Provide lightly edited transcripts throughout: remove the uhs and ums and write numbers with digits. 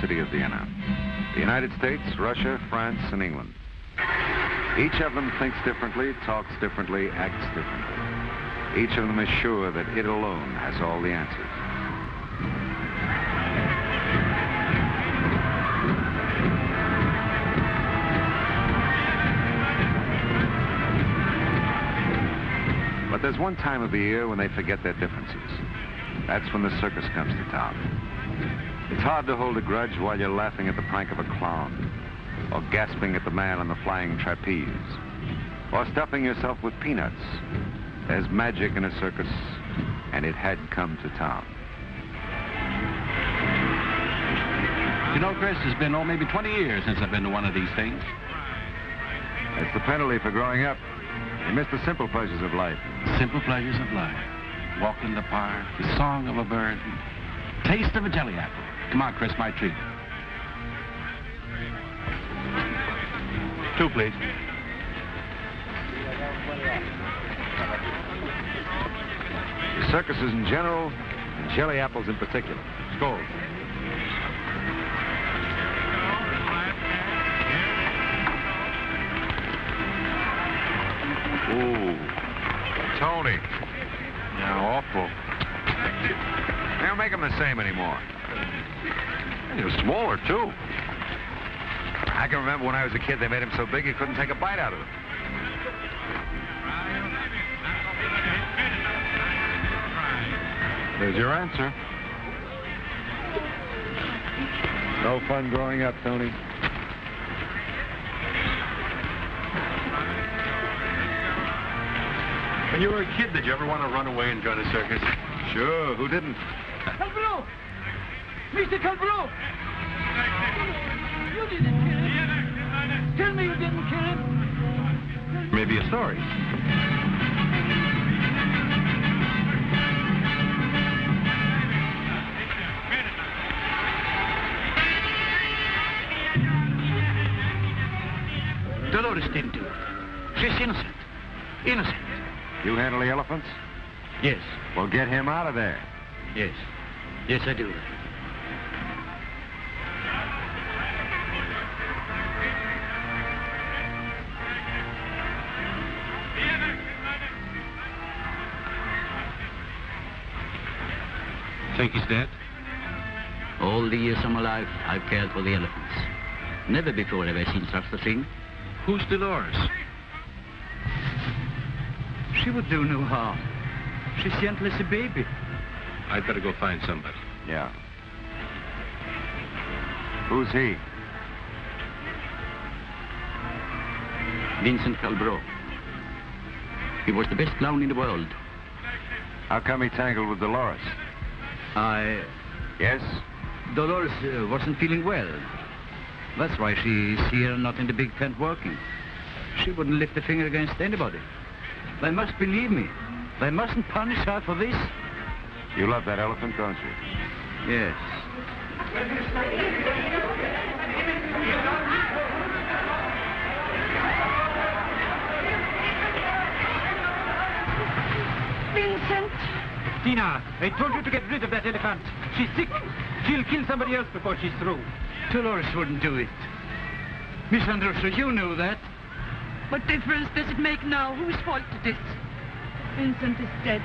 city of Vienna. The United States, Russia, France, and England. Each of them thinks differently, talks differently, acts differently. Each of them is sure that it alone has all the answers. But there's one time of the year when they forget their differences. That's when the circus comes to town. It's hard to hold a grudge while you're laughing at the prank of a clown, or gasping at the man on the flying trapeze, or stuffing yourself with peanuts. There's magic in a circus, and it had come to town. You know, Chris, it's been, maybe 20 years since I've been to one of these things. That's the penalty for growing up. You miss the simple pleasures of life. Simple pleasures of life. Walk in the park, the song of a bird, taste of a jelly apple. Come on, Chris, my treat. 2, please. Circuses in general, and jelly apples in particular. Skål. Ooh. Tony. Yeah, awful. They don't make them the same anymore. And they're smaller, too. I can remember when I was a kid, they made them so big you couldn't take a bite out of them. There's your answer. No fun growing up, Tony. When you were a kid, did you ever want to run away and join a circus? Sure, who didn't? Calbro! Mr. Calbro! You didn't kill him. Tell me you didn't kill him. Maybe a story. Delores didn't do it. She's innocent. Innocent. You handle the elephants? Yes. Well, get him out of there. Yes. Yes, I do. Think he's dead? All the years of my life, I've cared for the elephants. Never before have I seen such a thing. Who's Delores? She would do no harm. She's gentle as a baby. I'd better go find somebody. Yeah. Who's he? Vincent Calbro. He was the best clown in the world. How come he tangled with Delores? Yes? Delores wasn't feeling well. That's why she's here, not in the big tent working. She wouldn't lift a finger against anybody. They must believe me. They mustn't punish her for this. You love that elephant, don't you? Yes. Vincent! Tina, I told you to get rid of that elephant. She's sick. She'll kill somebody else before she's through. Delores wouldn't do it. Miss Andrusha, you know that. What difference does it make now? Whose fault it is? Vincent is dead.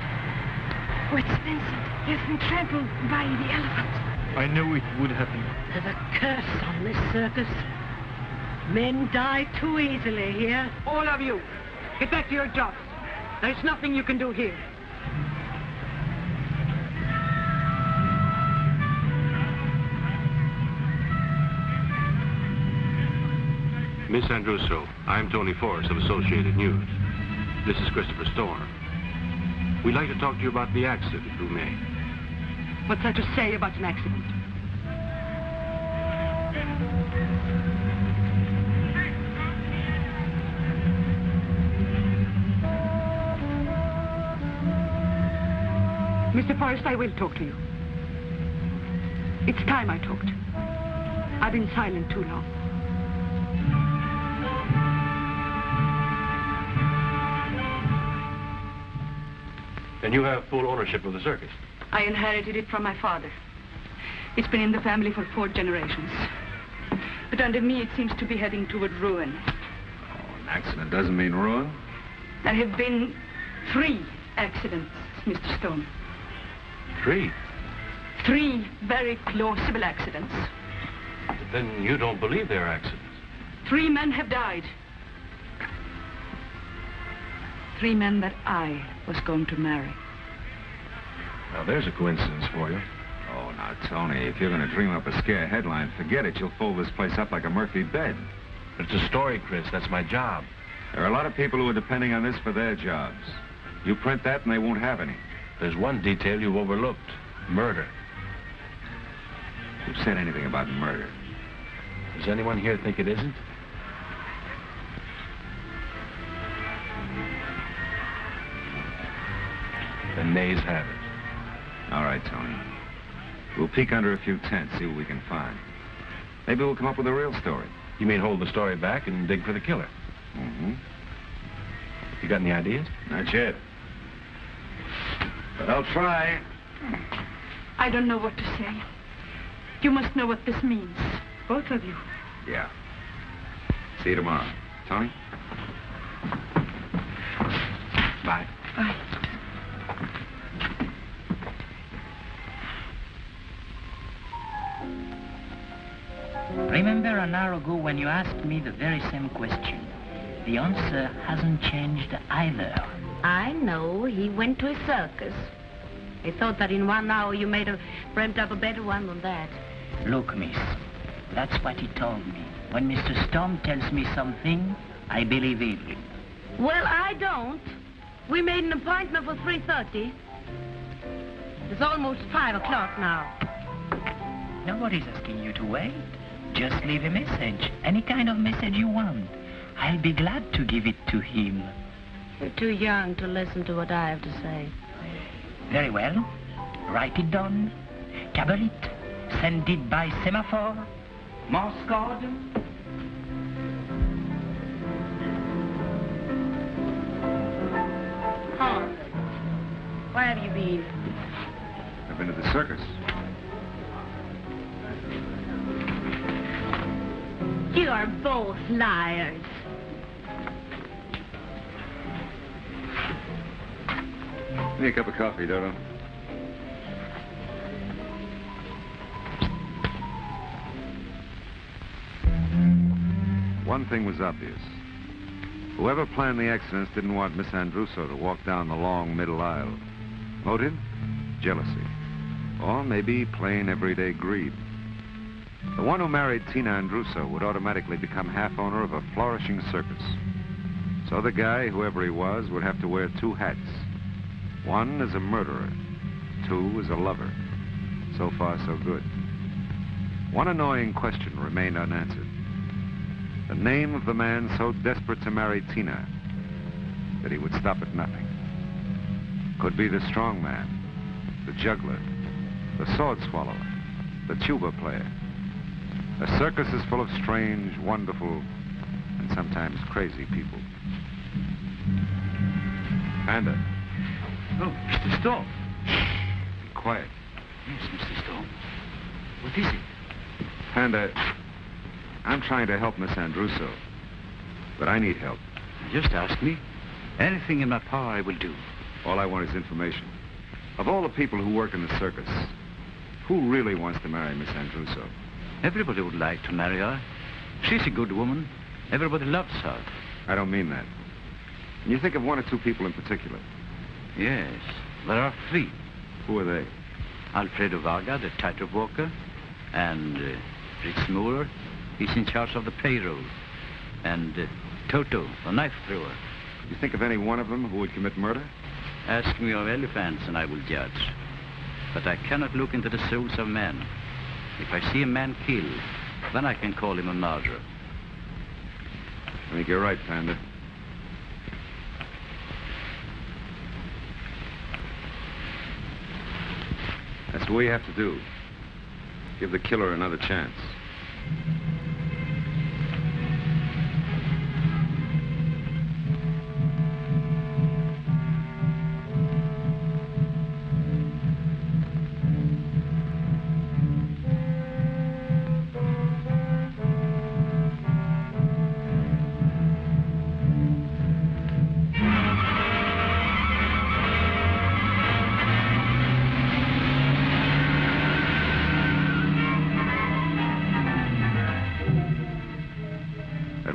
Oh, it's Vincent. He has been trampled by the elephant. I knew it would happen. There's a curse on this circus. Men die too easily here. All of you, get back to your jobs. There's nothing you can do here. Miss Andrusso, I'm Tony Forrest of Associated News. This is Christopher Storm. We'd like to talk to you about the accident you made. What's there to say about an accident? Mr. Forrest, I will talk to you. It's time I talked. I've been silent too long. And you have full ownership of the circus? I inherited it from my father. It's been in the family for 4 generations. But under me, it seems to be heading toward ruin. Oh, an accident doesn't mean ruin. There have been 3 accidents, Mr. Stone. 3? 3 very plausible accidents. Then you don't believe they're accidents. 3 men have died. 3 men that I was going to marry. Now, there's a coincidence for you. Oh, now, Tony, if you're going to dream up a scare headline, forget it. You'll fold this place up like a Murphy bed. It's a story, Chris. That's my job. There are a lot of people who are depending on this for their jobs. You print that and they won't have any. There's one detail you've overlooked. Murder. Who said anything about murder? Does anyone here think it isn't? The nays have it. All right, Tony. We'll peek under a few tents, see what we can find. Maybe we'll come up with a real story. You mean hold the story back and dig for the killer? Mm-hmm. You got any ideas? Not yet. But I'll try. I don't know what to say. You must know what this means. Both of you. Yeah. See you tomorrow. Tony? Bye. Bye. Remember an hour ago when you asked me the very same question? The answer hasn't changed either. I know. He went to a circus. I thought that in 1 hour you may have dreamt up a better one than that. Look, miss, that's what he told me. When Mr. Storm tells me something, I believe him. Well, I don't. We made an appointment for 3:30. It's almost 5 o'clock now. Nobody's asking you to wait. Just leave a message, any kind of message you want. I'll be glad to give it to him. You're too young to listen to what I have to say. Very well. Write it down. Cable it. Send it by semaphore. Morse code. Hans, where have you been? I've been to the circus. You are both liars. Give me a cup of coffee, Dodo. One thing was obvious. Whoever planned the accidents didn't want Miss Andrusso to walk down the long middle aisle. Motive? Jealousy. Or maybe plain everyday greed. The one who married Tina Andrusso would automatically become half owner of a flourishing circus. So the guy, whoever he was, would have to wear 2 hats. One as a murderer, 2 as a lover. So far, so good. One annoying question remained unanswered. The name of the man so desperate to marry Tina that he would stop at nothing. Could be the strong man, the juggler, the sword swallower, the tuba player. A circus is full of strange, wonderful, and sometimes crazy people. Panda. Oh, Mr. Storm. Be quiet. Yes, Mr. Storm. What is it? Panda, I'm trying to help Miss Andrusso, but I need help. Just ask me. Anything in my power I will do. All I want is information. Of all the people who work in the circus, who really wants to marry Miss Andrusso? Everybody would like to marry her. She's a good woman. Everybody loves her. I don't mean that. Can you think of 1 or 2 people in particular? Yes, there are 3. Who are they? Alfredo Varga, the tightrope walker, and Fritz Moore, he's in charge of the payroll, and Toto, the knife thrower. You think of any one of them who would commit murder? Ask me of elephants and I will judge. But I cannot look into the souls of men. If I see a man killed, then I can call him a murderer. I think you're right, Panda. That's what we have to do. Give the killer another chance.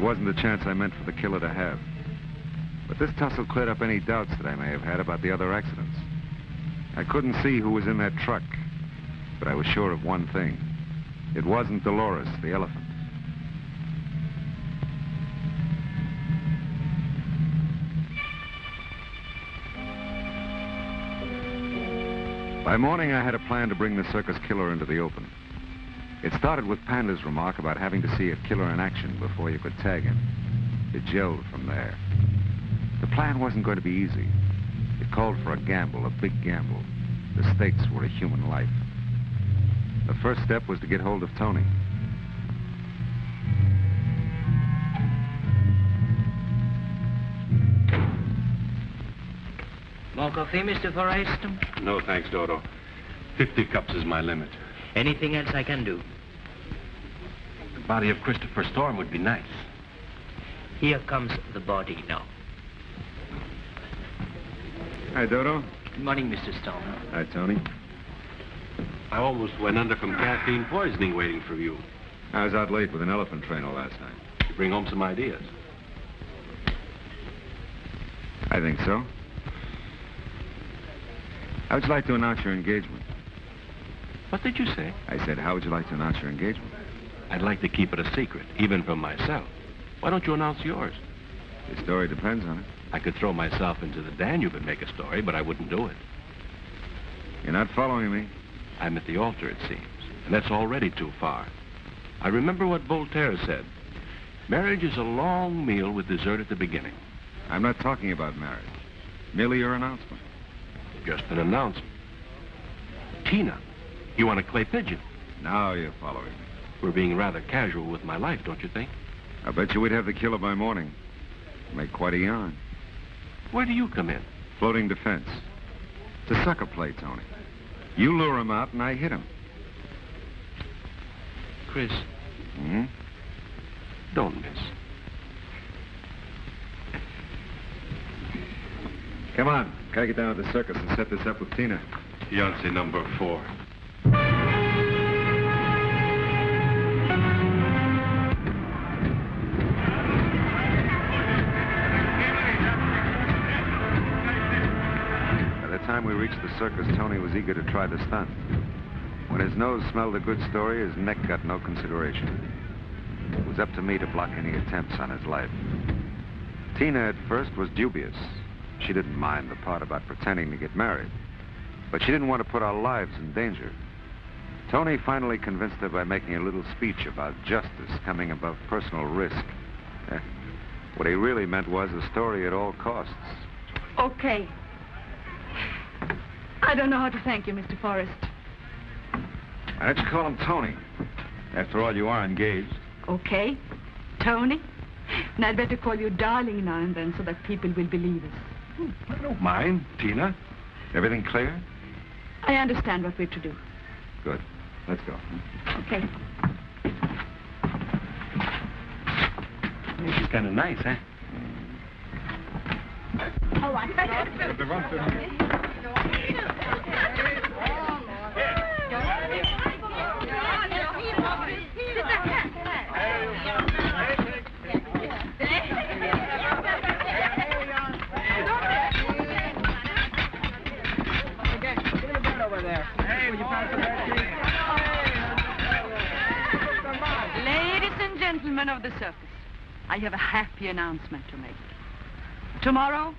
wasn't the chance I meant for the killer to have. But this tussle cleared up any doubts that I may have had about the other accidents. I couldn't see who was in that truck, but I was sure of one thing. It wasn't Delores, the elephant. By morning, I had a plan to bring the circus killer into the open. It started with Panda's remark about having to see a killer in action before you could tag him. It gelled from there. The plan wasn't going to be easy. It called for a gamble, a big gamble. The stakes were a human life. The first step was to get hold of Tony. More coffee, Mr. Forrest? No, thanks, Dodo. 50 cups is my limit. Anything else I can do? The body of Christopher Storm would be nice. Here comes the body now. Hi, Dodo. Good morning, Mr. Storm. Hi, Tony. I almost went under from caffeine poisoning waiting for you. I was out late with an elephant trainer last night. You bring home some ideas. I think so. How would you like to announce your engagement? What did you say? I said, how would you like to announce your engagement? I'd like to keep it a secret, even from myself. Why don't you announce yours? The story depends on it. I could throw myself into the Danube and make a story, but I wouldn't do it. You're not following me. I'm at the altar, it seems, and that's already too far. I remember what Voltaire said. Marriage is a long meal with dessert at the beginning. I'm not talking about marriage. Merely your announcement. Just an announcement. Tina, you want a clay pigeon? Now you're following me. We're being rather casual with my life, don't you think? I bet you we'd have the killer by morning. Make quite a yarn. Where do you come in? Floating defense. It's a sucker play, Tony. You lure him out and I hit him. Chris. Don't miss. Come on. Gotta get down to the circus and set this up with Tina. Fiancé number 4. By the time we reached the circus, Tony was eager to try the stunt. When his nose smelled a good story, his neck got no consideration. It was up to me to block any attempts on his life. Tina, at first, was dubious. She didn't mind the part about pretending to get married, but she didn't want to put our lives in danger. Tony finally convinced her by making a little speech about justice coming above personal risk. What he really meant was a story at all costs. Okay. I don't know how to thank you, Mr. Forrest. Why don't you call him Tony? After all, you are engaged. Okay. Tony? And I'd better call you darling now and then so that people will believe us. I don't mind, Tina. Everything clear? I understand what we're to do. Good. Let's go. Okay. She's kind of nice, huh? All right. Ladies and gentlemen of the circus, I have a happy announcement to make. Tomorrow,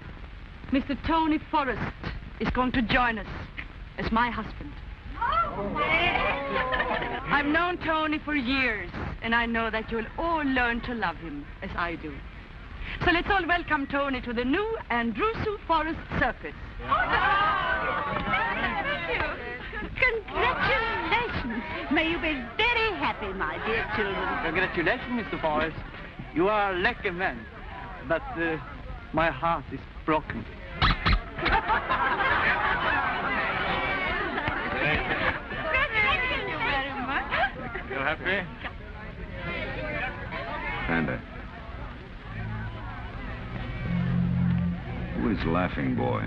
Mr. Tony Forrest is going to join us as my husband. I've known Tony for years, and I know that you'll all learn to love him as I do. So let's all welcome Tony to the new Andrusu Forest Circus. Congratulations. May you be very happy, my dear children. Congratulations, Mr. Forrest. You are a lucky man, but my heart is broken. Thank you very much. You happy? Panda. Who is laughing, boy?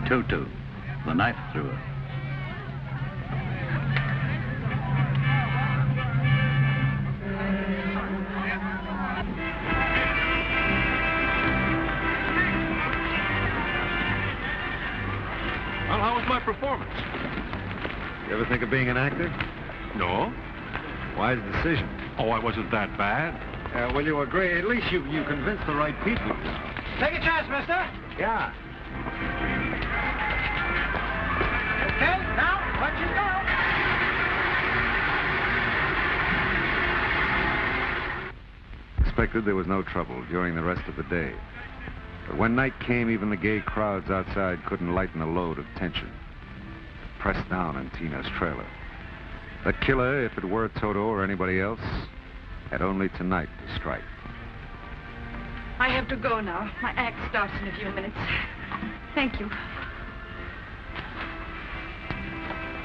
Tutu, the knife thrower. my performance. You ever think of being an actor? No. Wise decision. Oh, I wasn't that bad. Well, you agree. At least you convinced the right people. Take a chance, mister. Yeah. Okay, now, let you go. Expected there was no trouble during the rest of the day. But when night came, even the gay crowds outside couldn't lighten the load of tension pressed down on Tina's trailer. The killer, if it were Toto or anybody else, had only tonight to strike. I have to go now. My act starts in a few minutes. Thank you.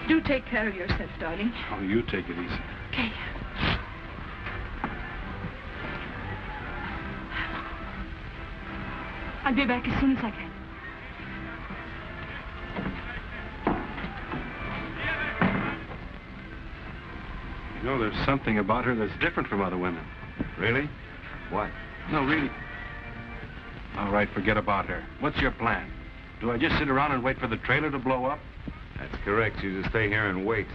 Do take care of yourself, darling. Oh, you take it easy. Okay. I'll be back as soon as I can. You know, there's something about her that's different from other women. Really? What? No, really. All right, forget about her. What's your plan? Do I just sit around and wait for the trailer to blow up? That's correct. You just stay here and wait.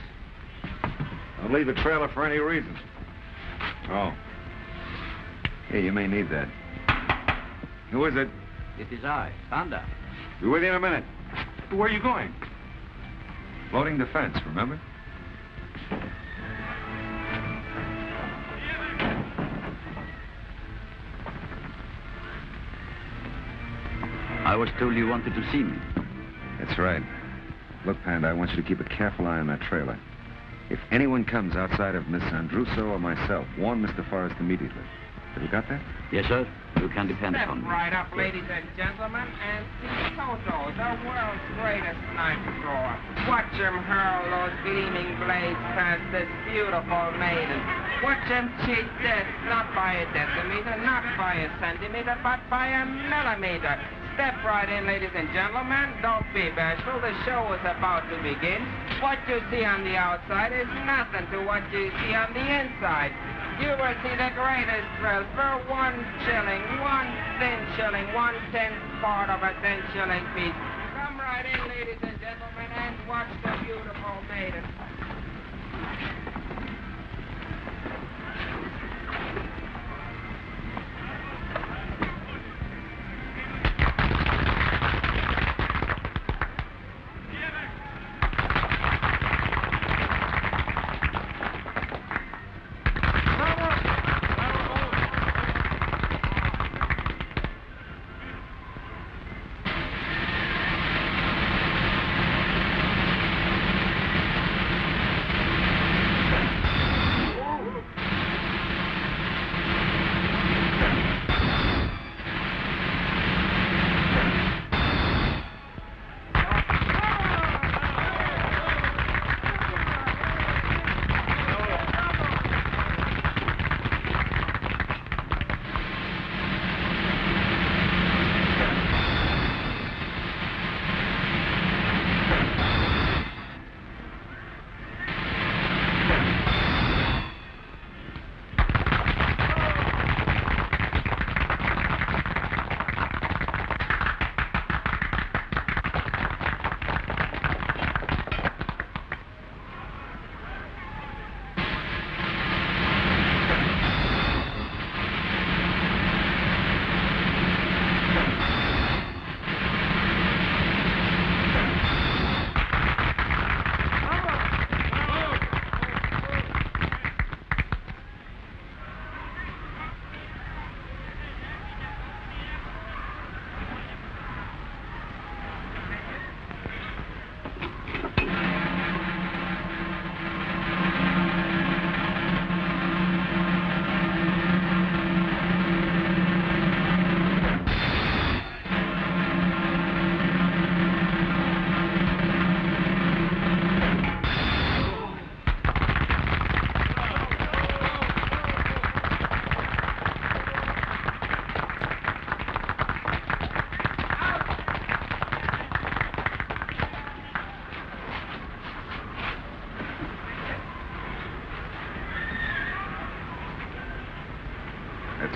Don't leave the trailer for any reason. Oh. Hey, you may need that. Who is it? It is I, Panda. Be with you in a minute. Where are you going? Loading the fence, remember? I was told you wanted to see me. That's right. Look, Panda, I want you to keep a careful eye on that trailer. If anyone comes outside of Miss Andruso or myself, warn Mr. Forrest immediately. Have you got that? Yes, sir. You can depend Step upon me. right up, ladies and gentlemen, and see Toto, the world's greatest knife thrower. Watch him hurl those gleaming blades past this beautiful maiden. Watch him cheat death, not by a decimeter, not by a centimeter, but by a millimeter. Step right in, ladies and gentlemen. Don't be bashful. The show is about to begin. What you see on the outside is nothing to what you see on the inside. You will see the greatest thrill for 1 shilling, 1 thin shilling, 1/10 part of a 10-shilling piece. Come right in, ladies and gentlemen, and watch the beautiful maiden.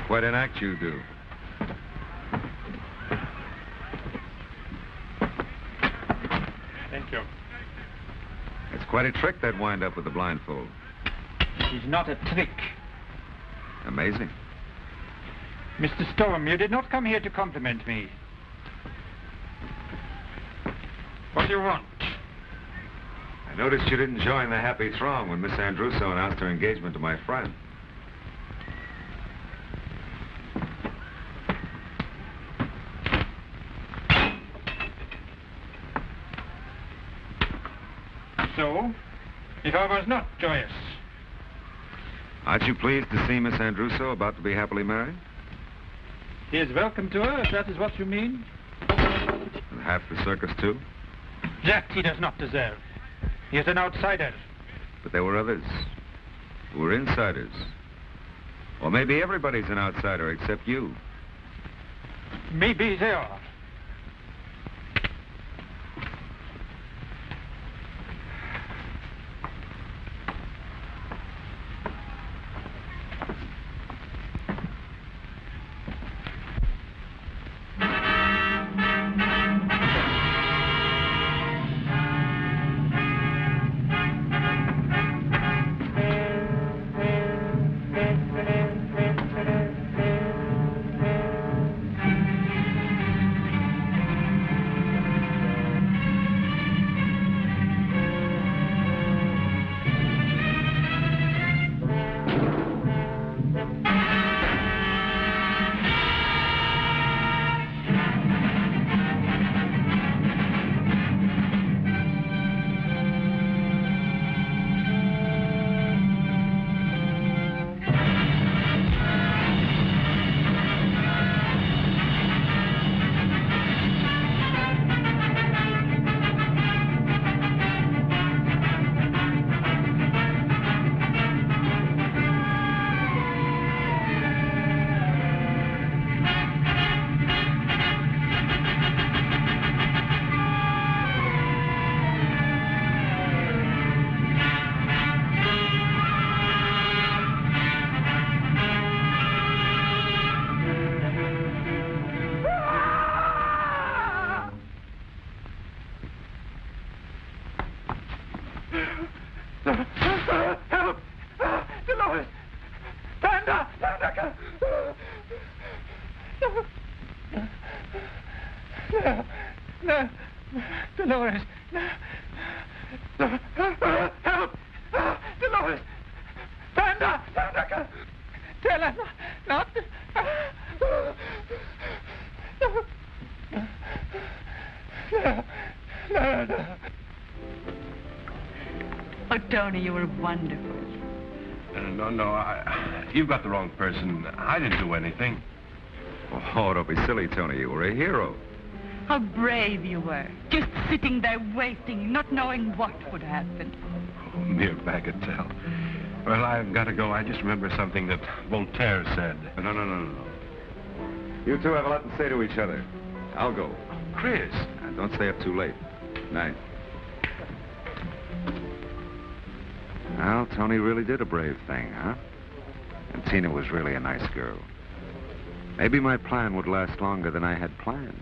Quite an act you do. Thank you. It's quite a trick, that wind-up with the blindfold. It is not a trick. Amazing. Mr. Storm, you did not come here to compliment me. What do you want? I noticed you didn't join the happy throng when Miss Andrusso announced her engagement to my friend. So, if I was not joyous. Aren't you pleased to see Miss Andrusso about to be happily married? He is welcome to her, if that is what you mean. And half the circus, too? That he does not deserve. He is an outsider. But there were others who were insiders. Or maybe everybody's an outsider except you. Maybe they are. Help! Delores! Panda! Panda! No! No! Delores! No! Help! Delores! Panda! Panda! Tell us not! No! Oh, Tony, you were wonderful. No, you've got the wrong person. I didn't do anything. Oh, don't be silly, Tony. You were a hero. How brave you were. Just sitting there waiting, not knowing what would happen. Oh, mere bagatelle. Well, I've got to go. I just remember something that Voltaire said. No. You two have a lot to say to each other. I'll go. Chris. Don't stay up too late. Night. Well, Tony really did a brave thing, huh? And Tina was really a nice girl. Maybe my plan would last longer than I had planned.